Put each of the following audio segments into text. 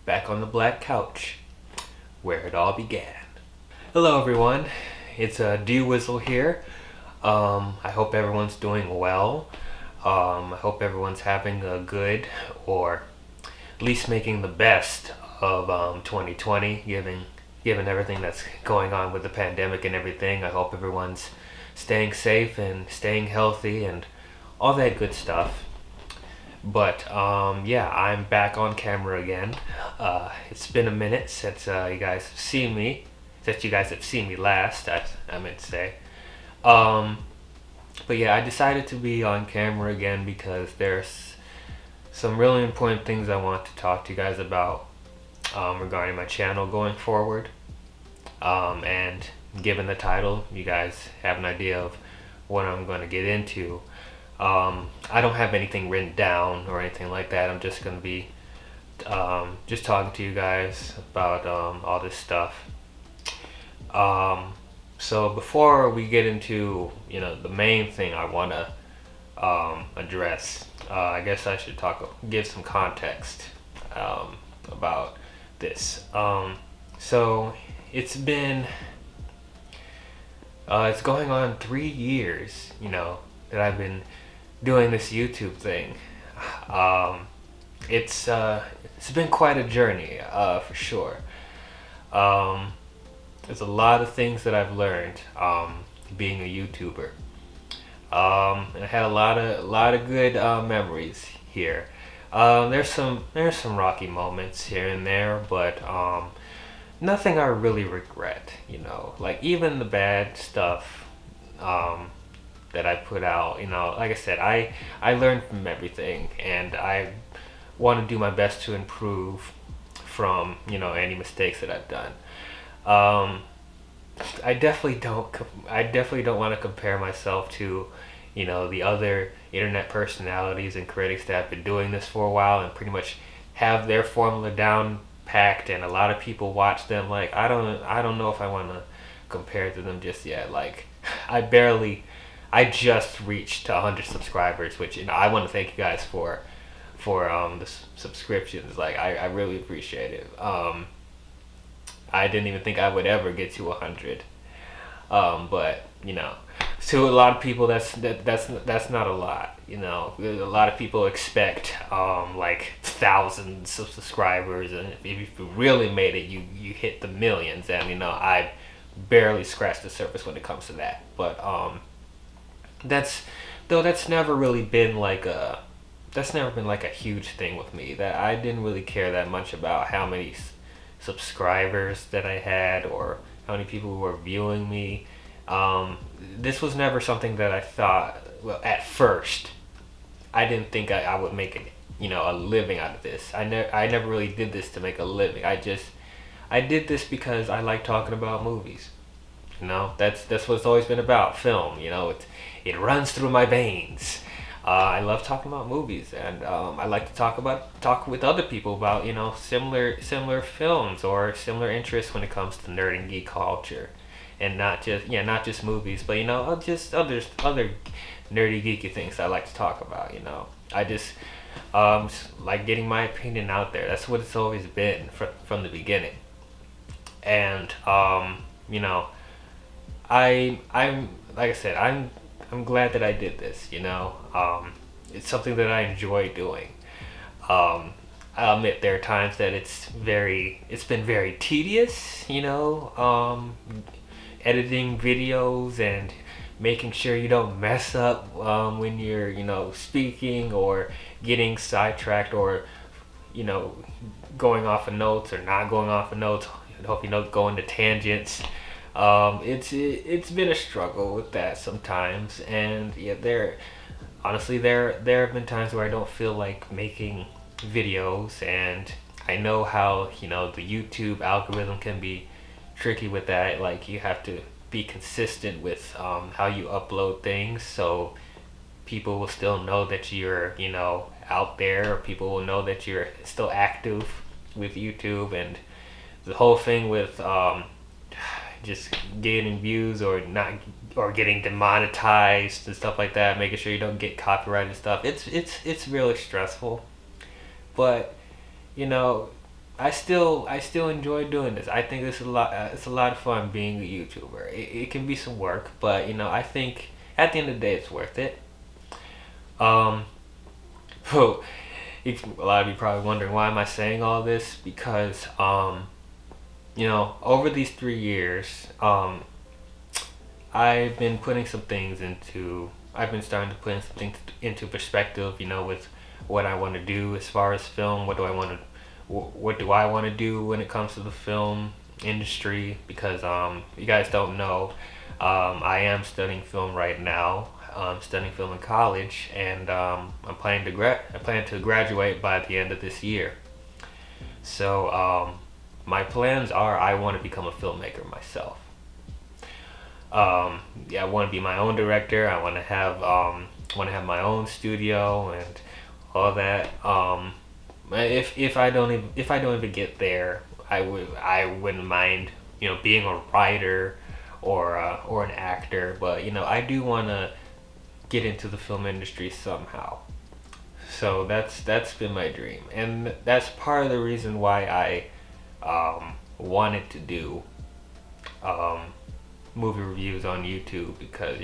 back on the black couch, where it all began. Hello everyone, it's D-WIZZLE here. I hope everyone's doing well. I hope everyone's having a good, or at least making the best of 2020, given everything that's going on with the pandemic and everything. I hope everyone's staying safe and staying healthy and all that good stuff. But yeah, I'm back on camera again. It's been a minute since you guys have seen me. Since you guys have seen me last, I meant to say. But yeah, I decided to be on camera again because there's some really important things I want to talk to you guys about regarding my channel going forward. And given the title, you guys have an idea of what I'm going to get into. I don't have anything written down or anything like that. I'm just going to be just talking to you guys about all this stuff. So before we get into the main thing I want to address, I guess I should give some context about this. So it's going on 3 years, that I've been doing this YouTube thing. It's been quite a journey, for sure. There's a lot of things that I've learned being a YouTuber. And I had a lot of good memories here. There's some rocky moments here and there, but nothing I really regret. Like even the bad stuff that I put out. Like I said, I learned from everything, and I want to do my best to improve from any mistakes that I've done. I definitely don't want to compare myself to the other internet personalities and critics that have been doing this for a while and pretty much have their formula down packed, and a lot of people watch them. Like I don't know if I want to compare to them just yet. Like I just reached 100 subscribers, which I want to thank you guys for the subscriptions. Like I really appreciate it. I didn't even think I would ever get to 100. But to a lot of people that's not a lot. A lot of people expect like thousands of subscribers, and if you really made it, you hit the millions. And I barely scratched the surface when it comes to that. But that's never really been like a huge thing with me. That I didn't really care that much about how many subscribers that I had or how many people who were viewing me. This was never something that I thought, well, at first I didn't think I would make a living out of this. I never really did this to make a living. I did this because I like talking about movies. That's what it's always been about. Film. It runs through my veins. I love talking about movies, and I like to talk with other people about similar films or similar interests when it comes to nerd and geek culture, and not just movies, but just other nerdy geeky things I like to talk about. I just like getting my opinion out there. That's what it's always been from the beginning, and I'm like I said, I'm glad that I did this. It's something that I enjoy doing. I'll admit there are times that it's been very tedious. Editing videos and making sure you don't mess up when you're speaking, or getting sidetracked, or going off of notes or not going off of notes. I hope going to tangents. It's been a struggle with that sometimes, and yeah, there have been times where I don't feel like making videos, and I know how the YouTube algorithm can be tricky with that. Like you have to be consistent with how you upload things, so people will still know that you're out there, or people will know that you're still active with YouTube. And the whole thing with just getting views or not, or getting demonetized and stuff like that, making sure you don't get copyrighted stuff, it's really stressful. But I still enjoy doing this. I think it's a lot. It's a lot of fun being a YouTuber. It can be some work, but I think at the end of the day, it's worth it. Um, a lot of you probably wondering why am I saying all this? Because over these 3 years, I've been putting some things into. I've been starting to put some things into perspective. With what I want to do as far as film. What do I want to do when it comes to the film industry? Because you guys don't know, I am studying film right now. I'm studying film in college, and I plan to graduate by the end of this year. So my plans are I want to become a filmmaker myself. Yeah, I want to be my own director. I want to have my own studio and all that. If I don't even get there, I wouldn't mind being a writer or an actor. But I do want to get into the film industry somehow. So that's been my dream, and that's part of the reason why I wanted to do um, movie reviews on YouTube, because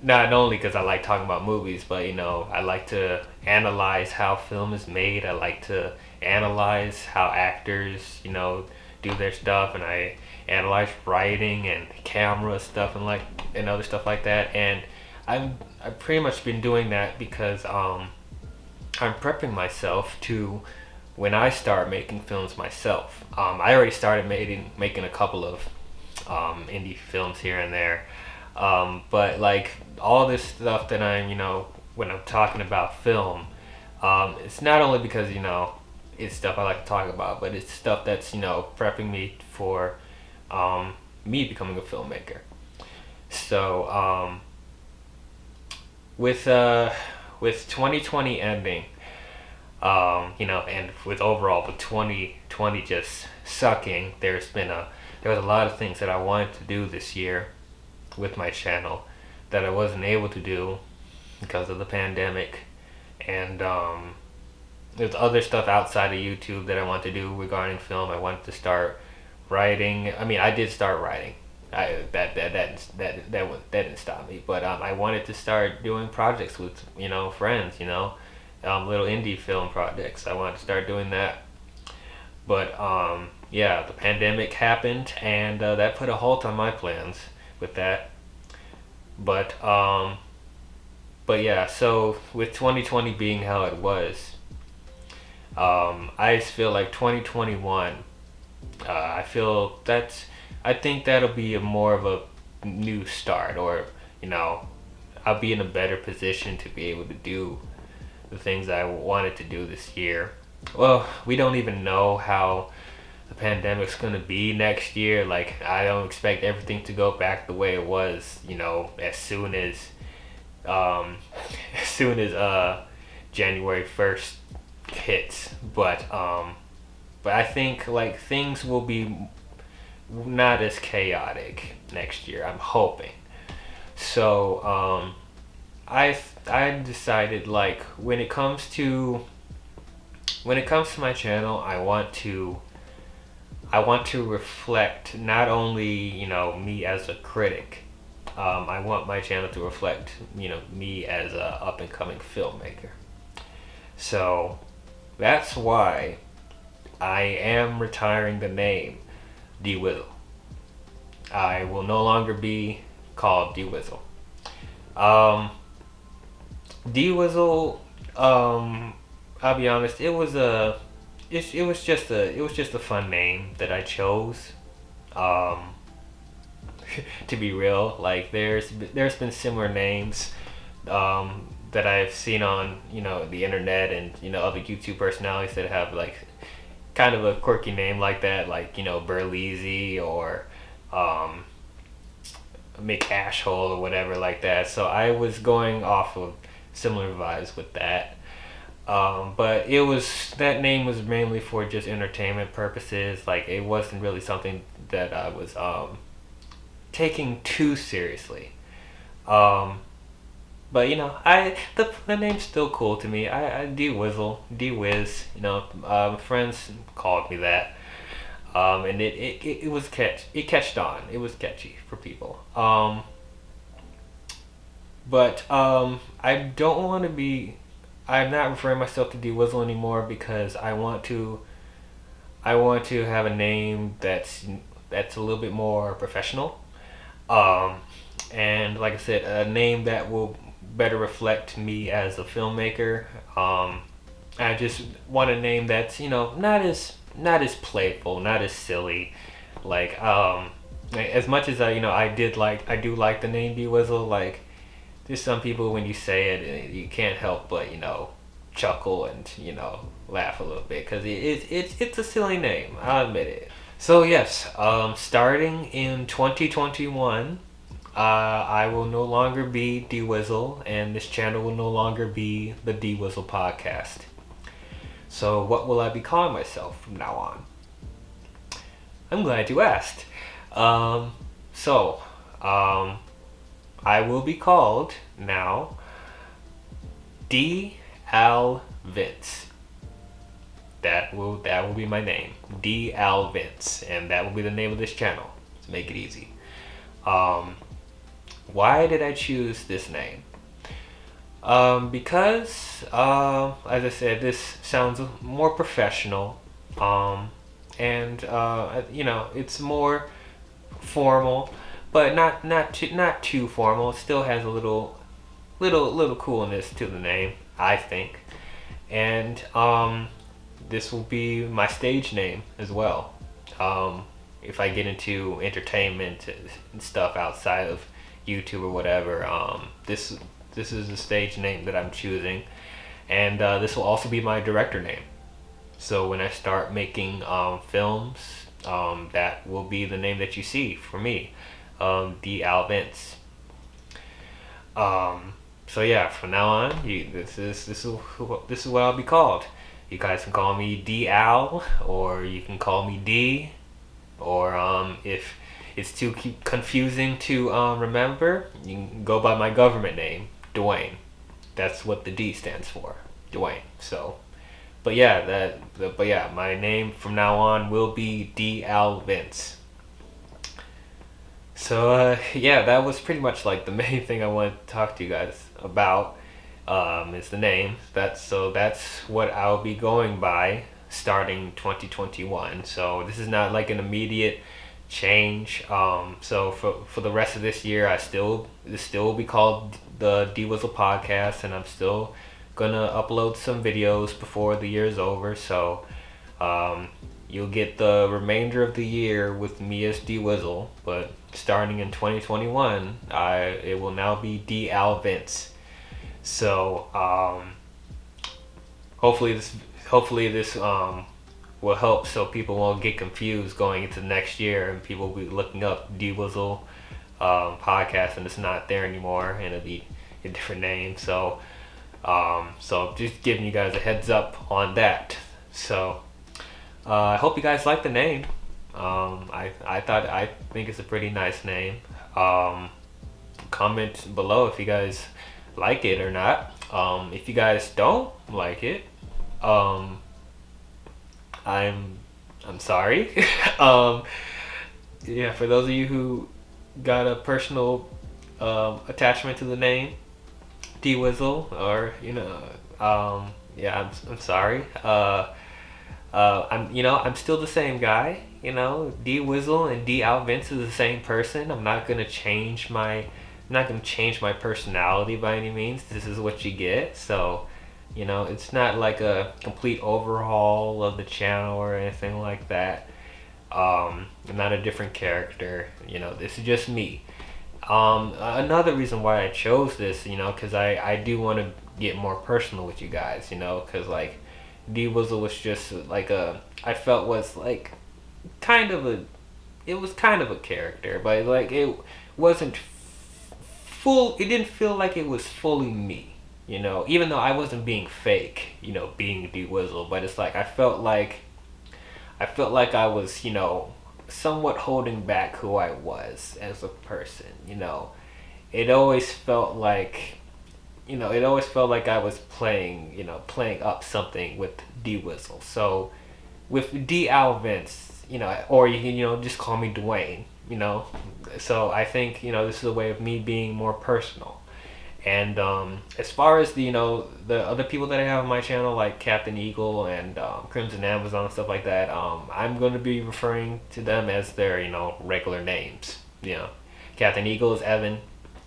not only because I like talking about movies, but I like to analyze how film is made. I like to analyze how actors do their stuff, and I analyze writing and camera stuff and other stuff like that. And I've pretty much been doing that because I'm prepping myself to when I start making films myself. I already started making a couple of indie films here and there. But like all this stuff that when I'm talking about film, it's not only because it's stuff I like to talk about, but it's stuff that's prepping me for me becoming a filmmaker. So with 2020 ending, and with overall with 2020 just sucking, there was a lot of things that I wanted to do this year with my channel that I wasn't able to do because of the pandemic. And there's other stuff outside of YouTube that I want to do regarding film. I wanted to start writing. I mean, I did start writing. That didn't stop me. But I wanted to start doing projects with friends. Little indie film projects. I wanted to start doing that. But yeah, the pandemic happened, and that put a halt on my plans with that. But yeah, so with 2020 being how it was, I just feel like 2021. I think that'll be more of a new start, or I'll be in a better position to be able to do the things I wanted to do this year. Well, we don't even know how the pandemic's gonna be next year. Like, I don't expect everything to go back the way it was, as soon as um as soon as January 1st hits. But I think like things will be not as chaotic next year. I'm hoping. So I decided, like, when it comes to my channel, I want to reflect not only me as a critic. I want my channel to reflect me as a up and coming filmmaker. So that's why I am retiring the name D-WIZZLE. I will no longer be called D-WIZZLE. Um, D-WIZZLE, I'll be honest, it was just a fun name that I chose. Um, to be real, like there's been similar names that I've seen on the internet, and other YouTube personalities that have like kind of a quirky name like that, like Burleezy or um, McAshhole or whatever like that. So I was going off of similar vibes with that. But that name was mainly for just entertainment purposes. Like, it wasn't really something that I was taking too seriously. Um, But the name's still cool to me. I D-WIZZLE, D-Wiz. Friends called me that. And it was it catched on. It was catchy for people. But I don't want to be. I'm not referring myself to D-WIZZLE anymore because I want to have a name that's a little bit more professional. Um, and like I said, a name that will better reflect me as a filmmaker. I just want a name that's not as playful, not as silly. As much as I do like the name D-WIZZLE. Like, there's some people when you say it, you can't help but chuckle and laugh a little bit because it's a silly name. I'll admit it. So yes, starting in 2021, I will no longer be D-WIZZLE, and this channel will no longer be the D-WIZZLE podcast. So what will I be calling myself from now on? I'm glad you asked. Um, so, I will be called now D. Al Vince. That will be my name, D. Al Vince, and that will be the name of this channel. To make it easy. Why did I choose this name? Because as I said, this sounds more professional, and it's more formal, but not too formal. It still has a little coolness to the name, I think, and this will be my stage name as well. If I get into entertainment and stuff outside of YouTube or whatever, this is the stage name that I'm choosing, and this will also be my director name. So when I start making films, that will be the name that you see for me, D. Al Vince. So yeah, from now on, this is what I'll be called. You guys can call me D. Al, or you can call me D, or if it's too confusing to remember, you can go by my government name, Dwayne. That's what the D stands for, Dwayne. So, but yeah, my name from now on will be D. Al Vince. So yeah, that was pretty much like the main thing I wanted to talk to you guys about. Is the name. That's what I'll be going by starting 2021. So this is not like an immediate change. So for the rest of this year, this still will be called the D-WIZZLE podcast, and I'm still gonna upload some videos before the year's over. So you'll get the remainder of the year with me as D-WIZZLE, but starting in 2021, it will now be D. Al Vince. So hopefully this will help so people won't get confused going into next year, and people will be looking up D-WIZZLE podcast and it's not there anymore, and it'll be a different name. So just giving you guys a heads up on that. So I hope you guys like the name. I think it's a pretty nice name. Comment below if you guys like it or not. If you guys don't like it, I'm sorry. Yeah, for those of you who got a personal attachment to the name D-WIZZLE, or yeah, I'm sorry. I'm still the same guy. D-WIZZLE and D. Al Vince is the same person. I'm not gonna change my personality by any means. This is what you get. So, it's not like a complete overhaul of the channel or anything like that. I'm not a different character. This is just me. Another reason why I chose this, because I do want to get more personal with you guys, because like D-WIZZLE was just like I felt was like it was kind of a character, but like it wasn't it didn't feel like it was fully me, even though I wasn't being fake, being D-WIZZLE, but it's like I felt like I was, somewhat holding back who I was as a person. It always felt like it always felt like I was playing up something with D-WIZZLE. So with D Al Vince, or just call me Dwayne, So I think, this is a way of me being more personal. And as far as the other people that I have on my channel, like Captain Eagle and Crimson Amazon and stuff like that, I'm going to be referring to them as their regular names. Captain Eagle is Evan,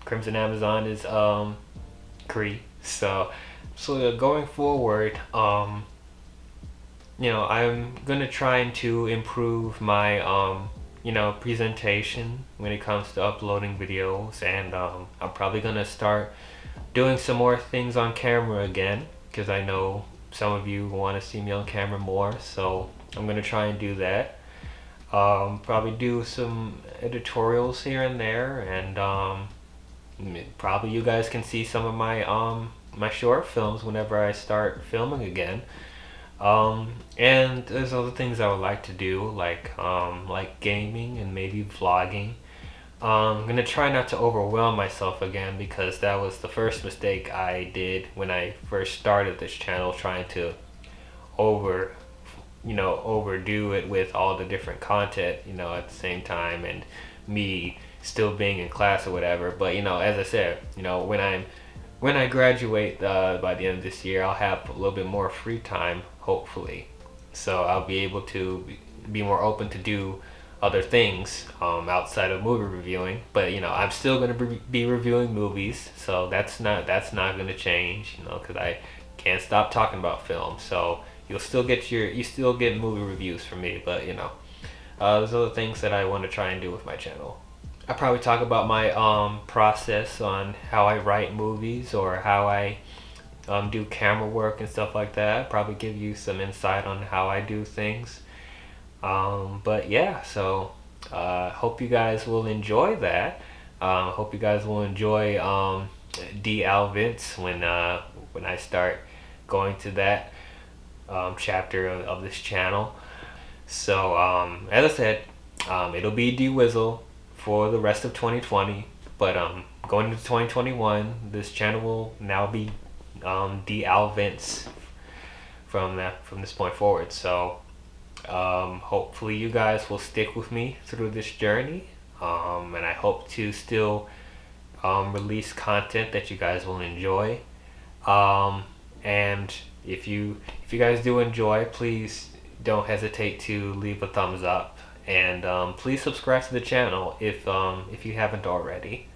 Crimson Amazon is Cree. So going forward, I'm gonna try to improve my presentation when it comes to uploading videos, and I'm probably gonna start doing some more things on camera again, because I know some of you want to see me on camera more, so I'm gonna try and do that. Probably do some editorials here and there, and probably you guys can see some of my short films whenever I start filming again. And there's other things I would like to do, like gaming and maybe vlogging. I'm gonna try not to overwhelm myself again, because that was the first mistake I did when I first started this channel, trying to overdo it with all the different content, at the same time, and me still being in class or whatever. But as I said, when I graduate by the end of this year, I'll have a little bit more free time, hopefully. So I'll be able to be more open to do other things outside of movie reviewing. But I'm still going to be reviewing movies, so that's not going to change. Because I can't stop talking about film. So you still get movie reviews from me. But there's other things that I want to try and do with my channel. I probably talk about my process on how I write movies, or how I do camera work and stuff like that. Probably give you some insight on how I do things. But yeah, so hope you guys will enjoy that. Hope you guys will enjoy D Al Vince when I start going to that chapter of this channel. So as I said, it'll be D-WIZZLE for the rest of 2020, but going into 2021, this channel will now be D Al Vince from this point forward. So hopefully you guys will stick with me through this journey, and I hope to still release content that you guys will enjoy. And if you guys do enjoy, please don't hesitate to leave a thumbs up, and please subscribe to the channel if you haven't already,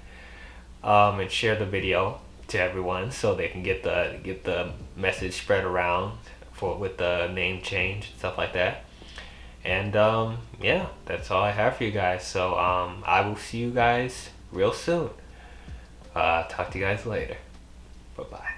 and share the video to everyone so they can get the message spread around with the name change and stuff like that. And yeah, that's all I have for you guys. So I will see you guys real soon. Talk to you guys later. Bye bye.